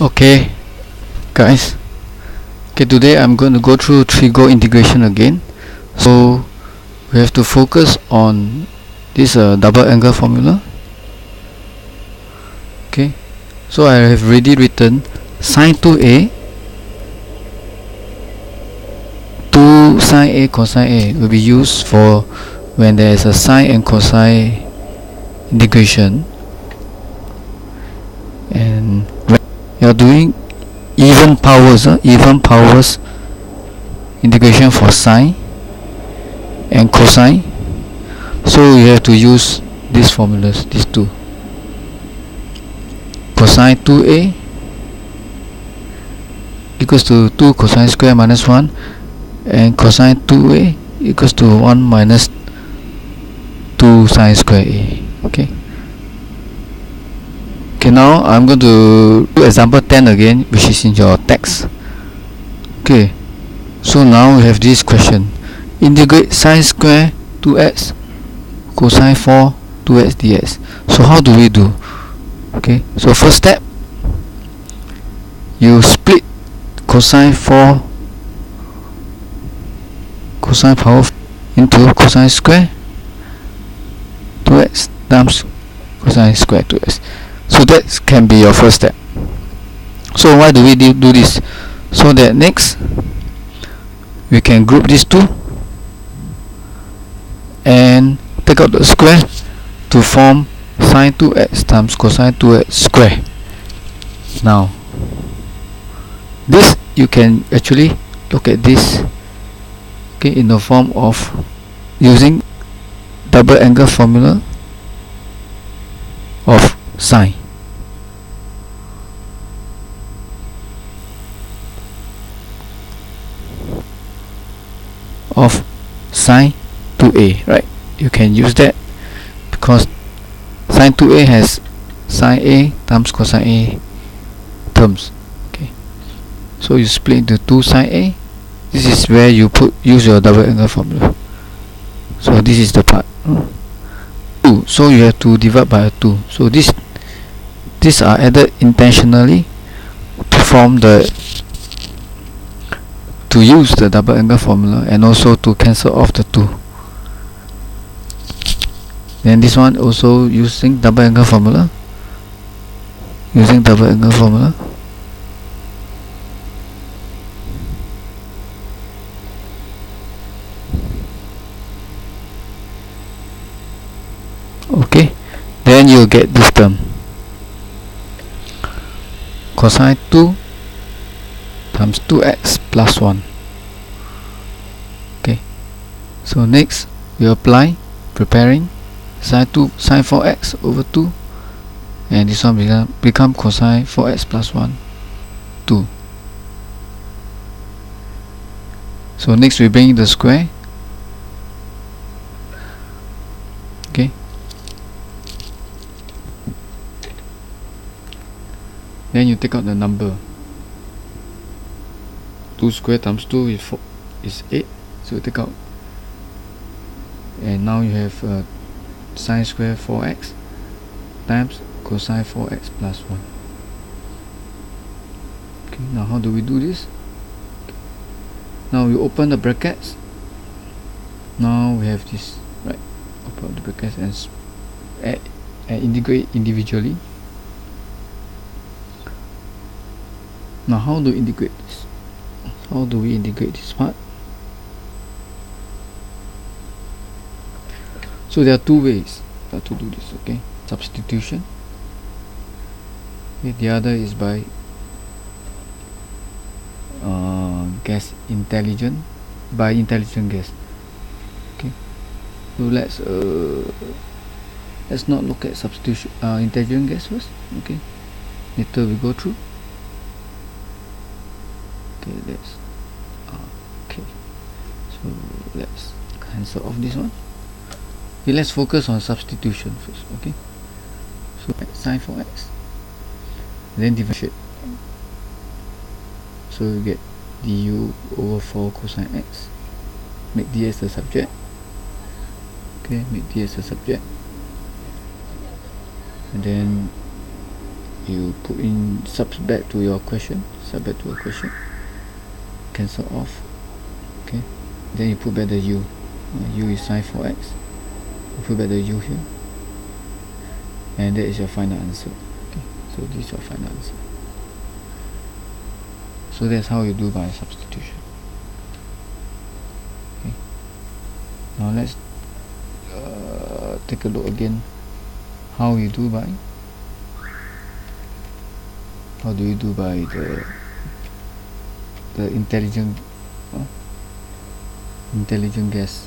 Okay, guys. Okay, today I'm going to go through Trigo integration again. So we have to focus on this double angle formula. Okay, so I have already written sine 2a 2 sine a cosine a will be used for when there is a sine and cosine integration, and when you are doing even powers integration for sine and cosine, so you have to use these formulas, these two. Cosine 2a equals to 2 cosine square minus 1, and cosine 2a equals to 1 minus 2 sine square a. Okay, now I'm going to do example 10 again, which is in your text. Okay, so now we have this question: integrate sine square 2x cosine 4 2x dx. So how do we do? Okay, so first step, you split cosine 4 cosine power into cosine square 2x times cosine square 2x. So that can be your first step. So why do we do this? So that next we can group these two and take out the square to form sine 2x times cosine 2x square. Now this, you can actually look at this, okay, in the form of using double angle formula of sine. Of sine 2a, right? You can use that because sine 2a has sine a times cosine a terms. Okay, so you split into 2 sine a. This is where you use your double angle formula. So this is the part. 2. So you have to divide by a 2. So these are added intentionally to use the double angle formula, and also to cancel off the 2. Then this one also using double angle formula. Okay, then you get this term, cosine 2 times 2x plus 1. Okay, so next we apply, preparing sine 4x over 2, and this one become cosine 4x plus 1 2. So next we bring the square. Okay, then you take out the number. 2 square times 2 is 8, so you take out, and now you have sine square 4x times cosine 4x plus 1. Okay, now how do we do this? Now we open the brackets. Now we have this, right? Open the brackets and integrate individually. Now how do we integrate this? How do we integrate this part? So there are two ways to do this. Okay, substitution. Okay, the other is by intelligent guess. Okay, so let's not look at substitution, intelligent guess first. Okay, later we go through. Okay, so let's cancel off this one. Okay, let's focus on substitution first. Okay, so sine 4x, then differentiate, so you get du over 4 cosine x. Make ds the subject. Okay, make ds the subject, and then you put in sub back to your question, cancel off. Okay, then you put back the u. U is sine 4x. You put back the u here, and that is your final answer. Okay, so this is your final answer. So that's how you do by substitution. Okay. Now let's take a look again how you do by the intelligent guess.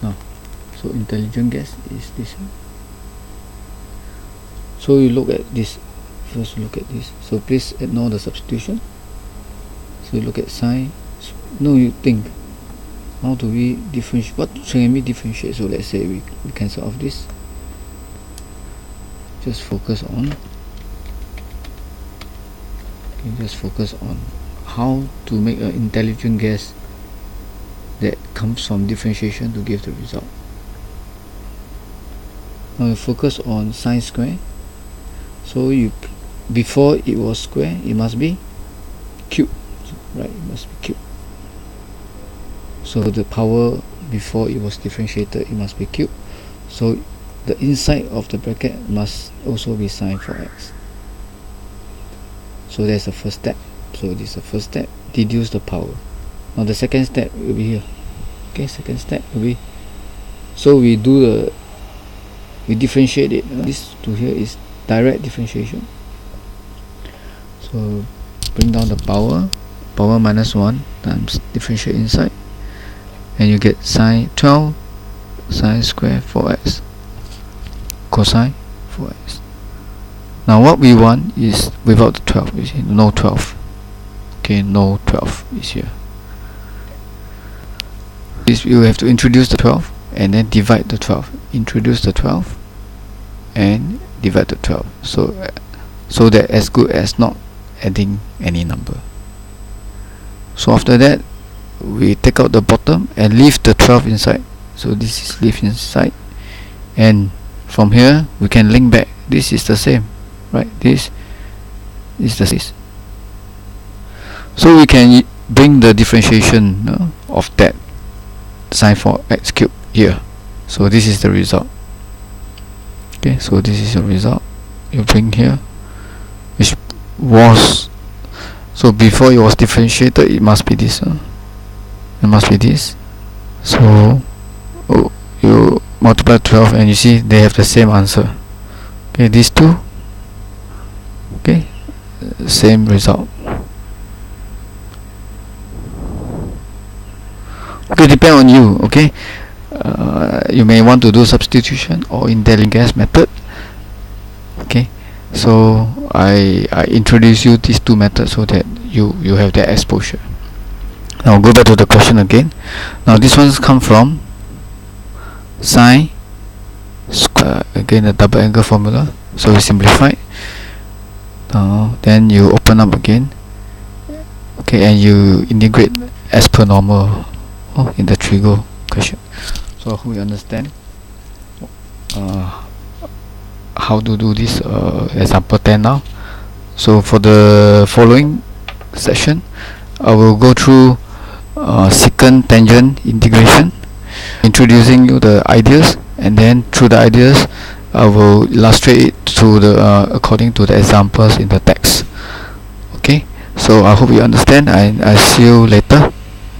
Now, so intelligent guess is this one. So you look at this. First look at this. So please ignore the substitution. So you look at sine. No, you think, how do we differentiate? What can we differentiate? So let's say we cancel off this. Just focus on how to make an intelligent guess that comes from differentiation to give the result. Now we focus on sine square. So before it was square, it must be cube, right? It must be cube. So the power before it was differentiated, it must be cube. So the inside of the bracket must also be sine 4x. So that's the first step. So this is the first step, deduce the power. Now the second step will be here. Okay, second step will be, so we differentiate it. This to here is direct differentiation. So bring down the power minus 1 times differentiate inside, and you get sine 12 sine square 4x cosine 4x. Now what we want is without the 12, you see, no 12. Okay, no 12 is here. This you have to introduce the 12 and then divide the 12. Introduce the 12 and divide the 12. So that as good as not adding any number. So after that, we take out the bottom and leave the 12 inside. So this is leave inside, and from here we can link back. This is the same, right? This is the same. So we can bring the differentiation of that sine 4x cubed here. So this is the result. Okay, so this is your result. You bring here, which was, so before it was differentiated, it must be this. It must be this. So you multiply 12 and you see they have the same answer. Okay, these two, okay, same result. Okay, depend on you. Okay, you may want to do substitution or intelligent guess method. Okay, so I introduce you these two methods so that you have that exposure. Now go back to the question again. Now this one's come from sine square, again the double angle formula. So we simplify. Now then you open up again. Okay, and you integrate as per normal in the Trigo question. So I hope you understand how to do this example 10 now. So for the following session, I will go through secant tangent integration, introducing you the ideas, and then through the ideas I will illustrate it to the according to the examples in the text. Okay, so I hope you understand, and I see you later.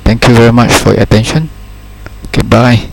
Thank you very much for your attention. Okay, bye.